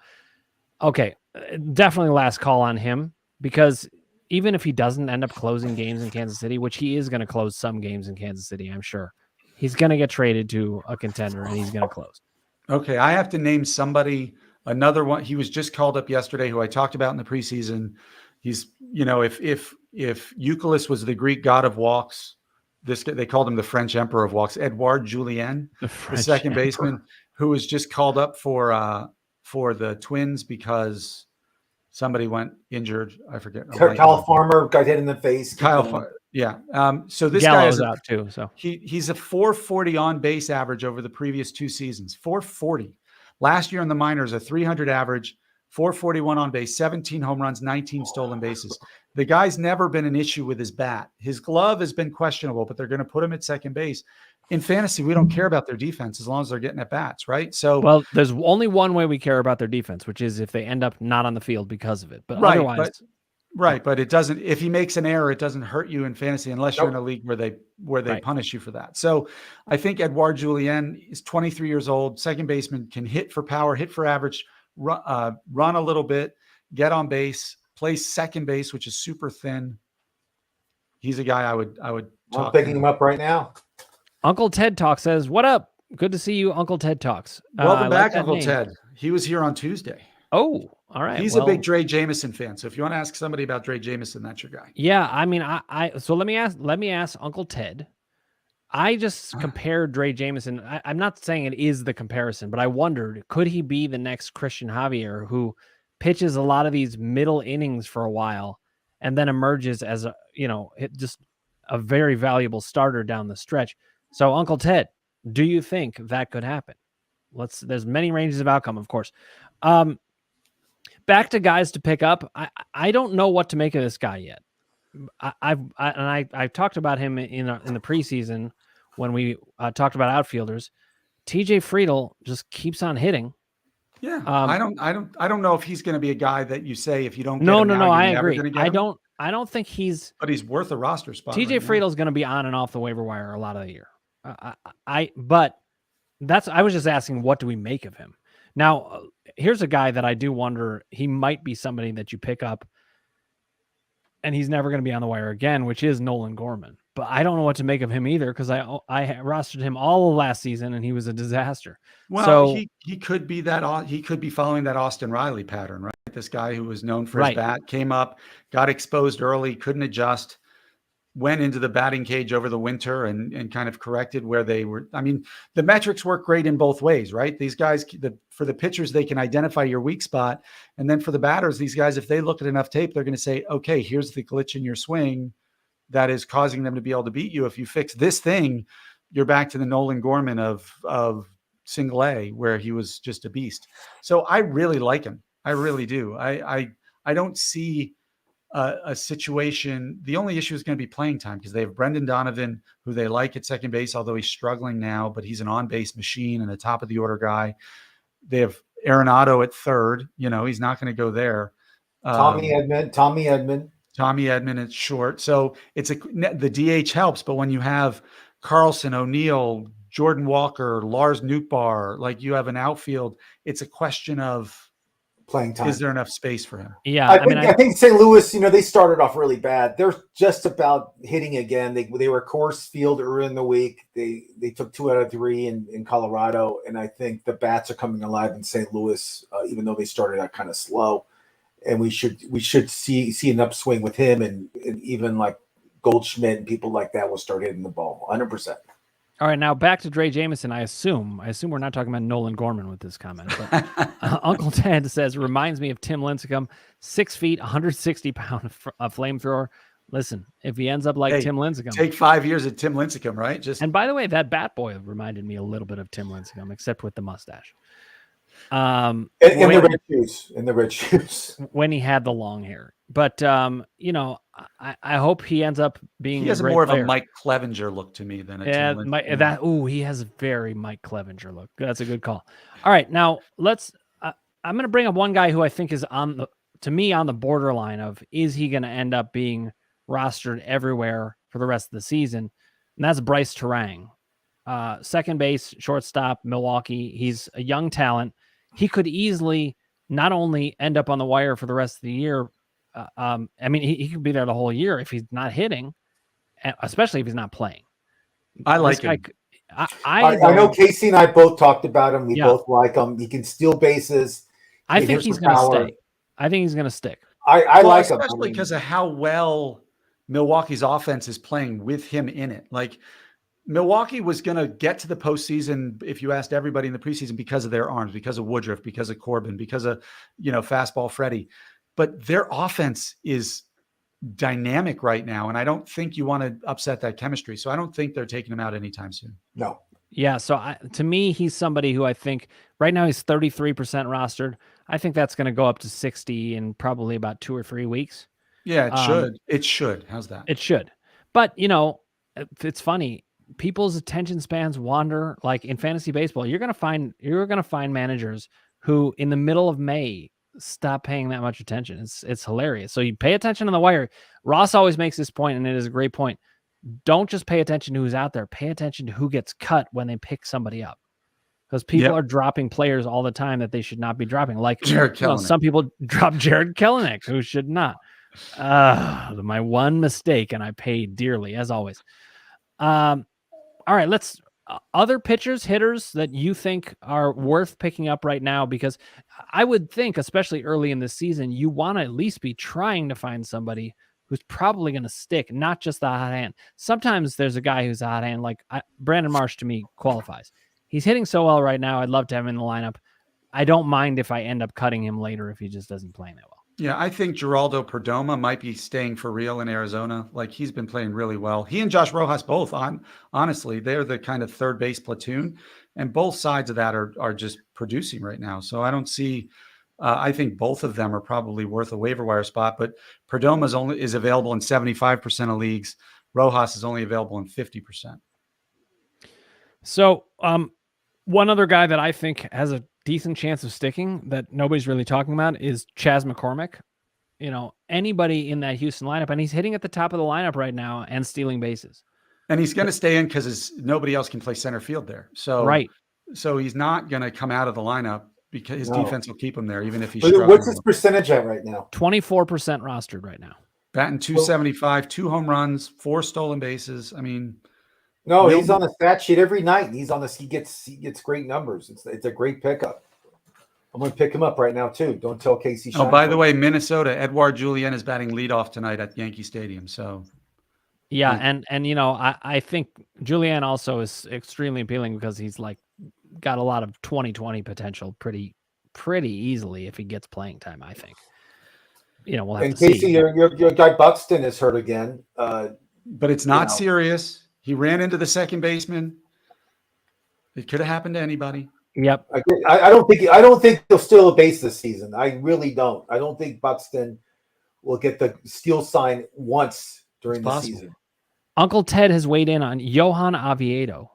A: Okay, definitely last call on him, because even if he doesn't end up closing games in Kansas City, which he is going to close some games in Kansas City, I'm sure, he's going to get traded to a contender and he's going to close.
C: Okay, I have to name somebody, another one. He was just called up yesterday, who I talked about in the preseason. He's, if Euclid was the Greek god of walks, they called him the French emperor of walks. Edouard Julien, the second baseman, who was just called up for the Twins because somebody went injured. I forget.
B: Kyle Farmer got hit in the face.
C: Yeah. So this
A: Gallo's
C: guy is
A: out too. So
C: he's a 440 on base average over the previous 2 seasons. 440. Last year in the minors, a 300 average, 441 on base, 17 home runs, 19 stolen bases. The guy's never been an issue with his bat. His glove has been questionable, but they're going to put him at second base. In fantasy, we don't care about their defense as long as they're getting at bats, right? So,
A: well, there's only one way we care about their defense, which is if they end up not on the field because of it. But
C: right,
A: otherwise,
C: but it doesn't. If he makes an error, it doesn't hurt you in fantasy unless you're in a league where they punish you for that. So, I think Edouard Julien is 23 years old, second baseman, can hit for power, hit for average, run a little bit, get on base, plays second base, which is super thin. He's a guy I would.
B: I'm picking him up right now.
A: Uncle Ted Talk says, "What up? Good to see you, Uncle Ted Talks."
C: Welcome back, Uncle Ted. He was here on Tuesday.
A: Oh, all right.
C: He's a big Dre Jameson fan. So if you want to ask somebody about Dre Jameson, that's your guy.
A: Yeah, I mean, so let me ask Uncle Ted. I just compared Dre Jameson. I'm not saying it is the comparison, but I wondered, could he be the next Christian Javier, who pitches a lot of these middle innings for a while and then emerges as just a very valuable starter down the stretch? So, Uncle Ted, do you think that could happen? There's many ranges of outcome, of course. Back to guys to pick up. I don't know what to make of this guy yet. I've talked about him in the preseason when we talked about outfielders. TJ Friedl just keeps on hitting.
C: Yeah, I don't know if he's going to be a guy that you say if you don't.
A: No. I agree. I don't think he's.
C: But he's worth a roster spot.
A: TJ Friedl is going to be on and off the waiver wire a lot of the year. I was just asking, what do we make of him? Now, here's a guy that I do wonder, he might be somebody that you pick up and he's never going to be on the wire again, which is Nolan Gorman. But I don't know what to make of him either, because I rostered him all of last season and he was a disaster.
C: Well, so, he could be that. He could be following that Austin Riley pattern, right? This guy who was known for his bat, came up, got exposed early, couldn't adjust, went into the batting cage over the winter and kind of corrected where they were. I mean, the metrics work great in both ways, right? These guys, for the pitchers, they can identify your weak spot. And then for the batters, these guys, if they look at enough tape, they're going to say, okay, here's the glitch in your swing that is causing them to be able to beat you. If you fix this thing, you're back to the Nolan Gorman of single A, where he was just a beast. So I really like him. I really do. I don't see a situation. The only issue is going to be playing time, because they have Brendan Donovan, who they like at second base, although he's struggling now, but he's an on-base machine and a top of the order guy. They have Arenado at third. He's not going to go there.
B: Tommy Edman
C: at short. So the DH helps, but when you have Carlson, O'Neill, Jordan Walker, Lars Nootbaar, like you have an outfield, it's a question of
B: playing time.
C: Is there enough space for him?
A: Yeah,
B: I think St. Louis, they started off really bad. They're just about hitting again. They were Coors Field earlier in the week. They took 2 out of 3 in Colorado, and I think the bats are coming alive in St. Louis, even though they started out kind of slow. And we should see an upswing with him, and even like Goldschmidt and people like that will start hitting the ball 100%.
A: All right, now back to Dre Jameson. I assume we're not talking about Nolan Gorman with this comment, but Uncle Ted says, reminds me of Tim Lincecum, 6 feet, 160-pound flamethrower. Listen, if he ends up like Tim Lincecum,
C: take 5 years at Tim Lincecum, right?
A: And by the way, that bat boy reminded me a little bit of Tim Lincecum, except with the mustache. In
B: the red shoes
A: when he had the long hair. But I hope he ends up being.
C: He has more of a Mike Clevenger look to me than a
A: he has a very Mike Clevenger look. That's a good call. All right, now I'm going to bring up one guy who I think is on the borderline of, is he going to end up being rostered everywhere for the rest of the season? And that's Bryce Terang, second base, shortstop, Milwaukee. He's a young talent. He could easily not only end up on the wire for the rest of the year. I mean, he could be there the whole year if he's not hitting, especially if he's not playing.
C: I like him.
B: I know Casey and I both talked about him. We both like him. He can steal bases.
A: I think he's going to stay. I think he's going to stick.
B: I like him.
C: Especially because of how well Milwaukee's offense is playing with him in it. Like, Milwaukee was going to get to the postseason, if you asked everybody in the preseason, because of their arms, because of Woodruff, because of Corbin, because of, fastball Freddie. But their offense is dynamic right now, and I don't think you want to upset that chemistry. So I don't think they're taking him out anytime soon.
B: No.
A: Yeah, so to me, he's somebody who I think right now he's 33% rostered. I think that's going to go up to 60 in probably about 2 or 3 weeks.
C: Yeah, it should. It should. How's that?
A: It should. But, it's funny. People's attention spans wander. Like in fantasy baseball, you're going to find managers who in the middle of May stop paying that much attention. It's hilarious. So you pay attention on the wire. Ross always makes this point, and it is a great point. Don't just pay attention to who's out there. Pay attention to who gets cut when they pick somebody up, because people are dropping players all the time that they should not be dropping. Like some people drop Jared Kelenic, who should not. My one mistake, and I paid dearly as always. All right, let's other pitchers, hitters that you think are worth picking up right now, because I would think, especially early in the season, you want to at least be trying to find somebody who's probably going to stick, not just the hot hand. Sometimes there's a guy who's a hot hand, like Brandon Marsh to me qualifies. He's hitting so well right now. I'd love to have him in the lineup. I don't mind if I end up cutting him later if he just doesn't play that well.
C: Yeah, I think Geraldo Perdomo might be staying for real in Arizona. Like, he's been playing really well. He and Josh Rojas both, honestly, they're the kind of third base platoon, and both sides of that are just producing right now. So I don't see. I think both of them are probably worth a waiver wire spot. But Perdomo is available in 75% of leagues. Rojas is only available in 50%.
A: So one other guy that I think has a decent chance of sticking that nobody's really talking about is Chas McCormick. Anybody in that Houston lineup, and he's hitting at the top of the lineup right now and stealing bases.
C: And he's going to stay in because nobody else can play center field there. So
A: right.
C: So he's not going to come out of the lineup because his defense will keep him there, even if he's
B: struggling. What's his percentage at right now?
A: 24% rostered right now.
C: Batting 275, 2 home runs, 4 stolen bases. I mean,
B: no, he's on the stat sheet every night. He gets great numbers. It's a great pickup. I'm going to pick him up right now too. Don't tell Casey.
C: Oh, by the way, Minnesota, Edouard Julien is batting leadoff tonight at Yankee Stadium. So,
A: yeah, and I think Julien also is extremely appealing because he's got a lot of 2020 potential pretty easily if he gets playing time. I think. We'll have to see.
B: Casey, your guy Buxton is hurt again.
C: But it's not serious. He ran into the second baseman. It could have happened to anybody.
A: Yep.
B: I don't think he'll steal a base this season. I really don't. I don't think Buxton will get the steal sign once during the season.
A: Uncle Ted has weighed in on Johann Avilado.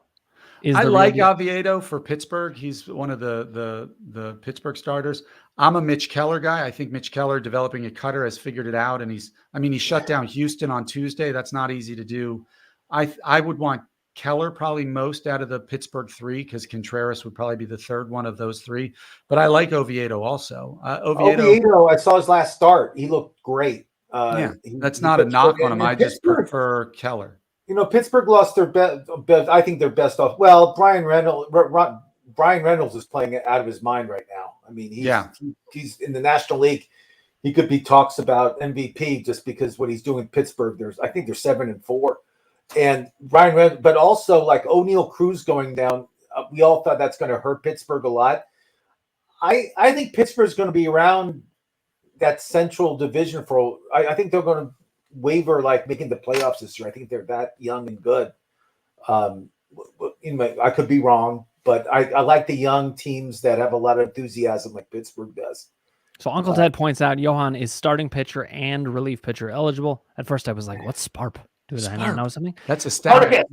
C: I like Avilado for Pittsburgh. He's one of the Pittsburgh starters. I'm a Mitch Keller guy. I think Mitch Keller, developing a cutter, has figured it out, and he shut down Houston on Tuesday. That's not easy to do. I would want Keller probably most out of the Pittsburgh 3, because Contreras would probably be the third one of those 3. But I like Oviedo also.
B: Oviedo, I saw his last start. He looked great.
C: That's not a knock on him. I just prefer Keller.
B: Pittsburgh lost their best. I think their best off. Well, Brian Reynolds is playing out of his mind right now. I mean, he's in the National League. He could be talks about MVP just because what he's doing in Pittsburgh. I think they're 7-4. And Brian Reynolds, but also like O'Neal Cruz going down. We all thought that's going to hurt Pittsburgh a lot. I think Pittsburgh's going to be around that Central Division for. I think they're going to waver making the playoffs this year. I think they're that young and good. I could be wrong, but I like the young teams that have a lot of enthusiasm like Pittsburgh does.
A: So Uncle Ted points out Johann is starting pitcher and relief pitcher eligible. At first I was like, what's SPARP? Did I not know something?
C: That's a stat.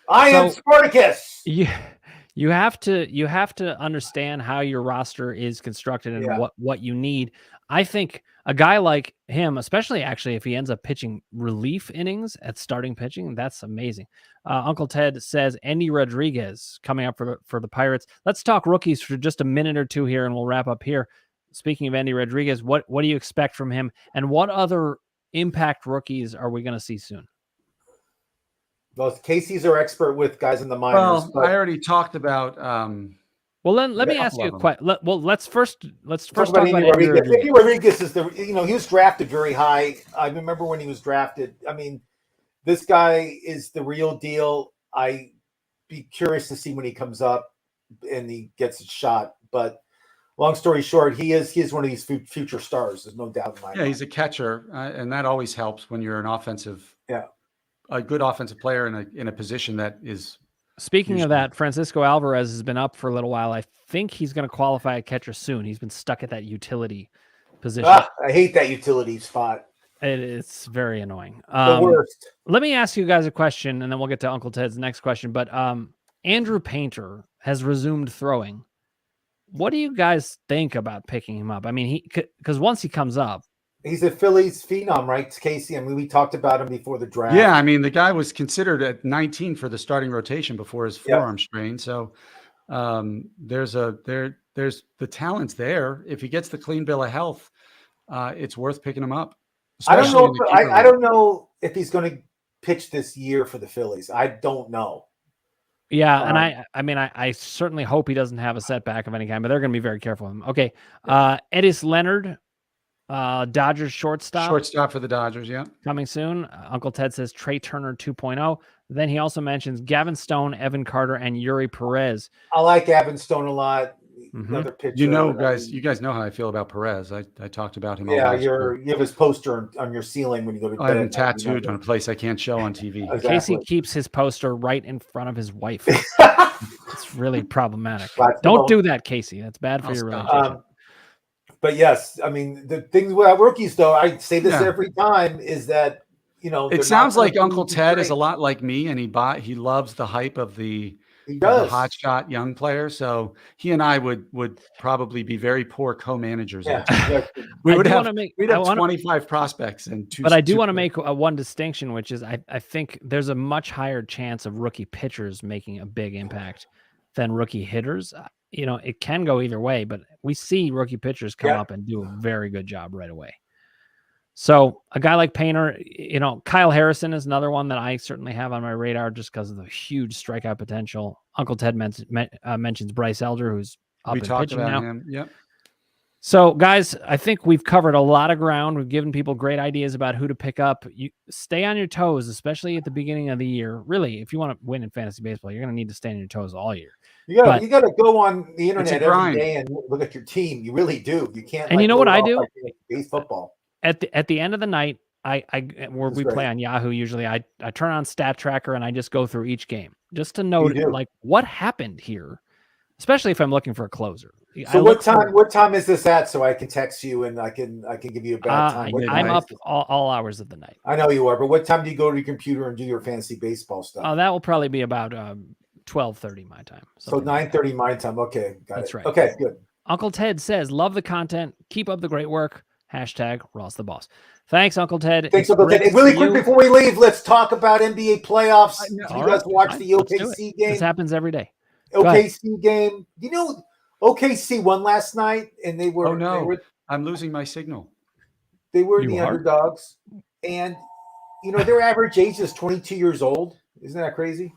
B: I am Spartacus.
A: You have to understand how your roster is constructed and what you need. I think a guy like him, especially actually if he ends up pitching relief innings at starting pitching, that's amazing. Uncle Ted says Andy Rodriguez coming up for the Pirates. Let's talk rookies for just a minute or two here, and we'll wrap up here. speaking of Andy Rodriguez, what do you expect from him, and what other impact rookies are we going to see soon?
B: Well, Casey's our expert with guys in the minors.
C: Well, I already talked about.
A: Well, then let me ask you a question. Let's first talk about
B: Andy Rodriguez. Andy Rodriguez is he was drafted very high. I remember when he was drafted. I mean, this guy is the real deal. I'd be curious to see when he comes up and he gets a shot. But long story short, he is one of these future stars. There's no doubt in my mind.
C: Yeah, he's a catcher, and that always helps when you're a good offensive player in a position that is.
A: Speaking of that, Francisco Alvarez has been up for a little while. I think he's going to qualify a catcher soon. He's been stuck at that utility position.
B: I hate that utility spot.
A: It's very annoying.
B: The worst.
A: Let me ask you guys a question, and then we'll get to Uncle Ted's next question. But Andrew Painter has resumed throwing. What do you guys think about picking him up? I mean, because once he comes up,
B: he's a Phillies phenom, right, Casey? I mean, we talked about him before the draft.
C: Yeah, I mean, the guy was considered at 19 for the starting rotation before his forearm strain. So there's the talent's there. If he gets the clean bill of health, it's worth picking him up.
B: I don't know. I don't know if he's going to pitch this year for the Phillies. I don't know.
A: Yeah, and I certainly hope he doesn't have a setback of any kind, but they're going to be very careful of him. Okay, Edis Leonard. Dodgers shortstop
C: for the Dodgers, yeah,
A: coming soon. Uncle Ted says Trey Turner 2.0. Then he also mentions Gavin Stone, Evan Carter, and Yuri Perez.
B: I like Gavin Stone a lot. Another pitcher.
C: You guys know how I feel about Perez. I talked about him.
B: Yeah, you have his poster on your ceiling when you go to bed.
C: I have him tattooed on a place I can't show on TV.
B: Exactly.
A: Casey keeps his poster right in front of his wife. It's really problematic. Don't do that, Casey. That's bad for your relationship.
B: But yes, I mean, the thing with rookies, though, I say this every time, is that,
C: it sounds like Uncle Ted is a lot like me, and he loves the hype of the hotshot young player. So he and I would probably be very poor co-managers.
B: Yeah, exactly.
C: We'd have 25 prospects and two.
A: But I do want to make one distinction, which is I think there's a much higher chance of rookie pitchers making a big impact than rookie hitters. It can go either way, but we see rookie pitchers come up and do a very good job right away. So a guy like Painter, Kyle Harrison is another one that I certainly have on my radar just because of the huge strikeout potential. Uncle Ted mentions Bryce Elder, who's up and pitching now.
C: Him. Yep.
A: So, guys, I think we've covered a lot of ground. We've given people great ideas about who to pick up. You stay on your toes, especially at the beginning of the year. Really, if you want to win in fantasy baseball, you're going to need to stay on your toes all year.
B: You got to go on the internet every day and look at your team. You really do. You can't.
A: And you know what I do?
B: Base football.
A: At the end of the night, we play on Yahoo. Usually, I turn on Stat Tracker and I just go through each game just to note what happened here, especially if I'm looking for a closer.
B: So what time is this at? So I can text you and I can give you a bad time.
A: I'm up all hours of the night.
B: I know you are, but what time do you go to your computer and do your fantasy baseball stuff?
A: Oh, that will probably be about 12:30 my time.
B: So 9:30 my time. Okay,
A: that's right.
B: Okay, good.
A: Uncle Ted says, "Love the content. Keep up the great work." #Ross the Boss. Thanks, Uncle Ted.
B: Thanks, Uncle Ted. Really quick before we leave, let's talk about NBA playoffs. Did you guys watch the OKC game?
A: This happens every day.
B: OKC game. OKC won last night, and they were.
C: Oh no! I'm losing my signal.
B: They were the underdogs, and their average age is 22 years old. Isn't that crazy?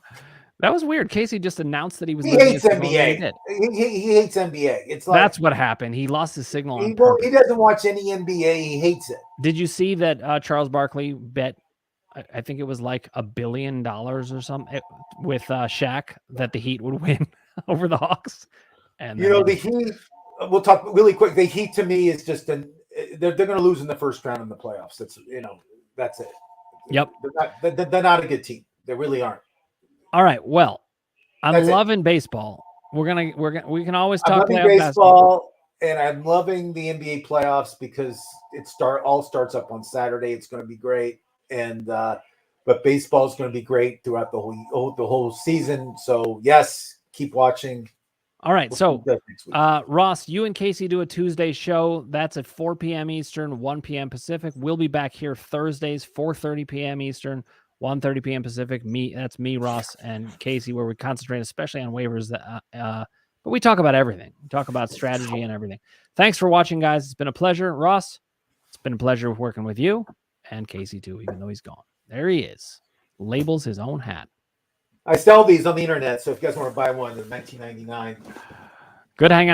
A: That was weird. Casey just announced that he was.
B: He hates NBA. He hates NBA. It's like
A: that's what happened. He lost his signal.
B: He doesn't watch any NBA. He hates it.
A: Did you see that Charles Barkley bet? I think it was like $1 billion or something with Shaq that the Heat would win over the Hawks. And
B: the Heat. We'll talk really quick. The Heat to me is just they're going to lose in the first round in the playoffs. That's it.
A: Yep.
B: They're not a good team. They really aren't.
A: All right. Well, I'm loving baseball. We can always talk
B: about baseball, and I'm loving the NBA playoffs because all starts up on Saturday. It's going to be great, and but baseball is going to be great throughout the whole season. So yes, keep watching.
A: All right. So Ross, you and Casey do a Tuesday show. That's at 4 p.m. Eastern, 1 p.m. Pacific. We'll be back here Thursdays, 4:30 p.m. Eastern. 1:30 p.m. Pacific. That's me, Ross, and Casey, where we concentrate especially on waivers. But we talk about everything. talk about strategy and everything. Thanks for watching, guys. It's been a pleasure. Ross, it's been a pleasure working with you, and Casey too, even though he's gone. There he is. Labels his own hat.
B: I sell these on the internet, so if you guys want to buy one, they're $19.99.
A: Good hanging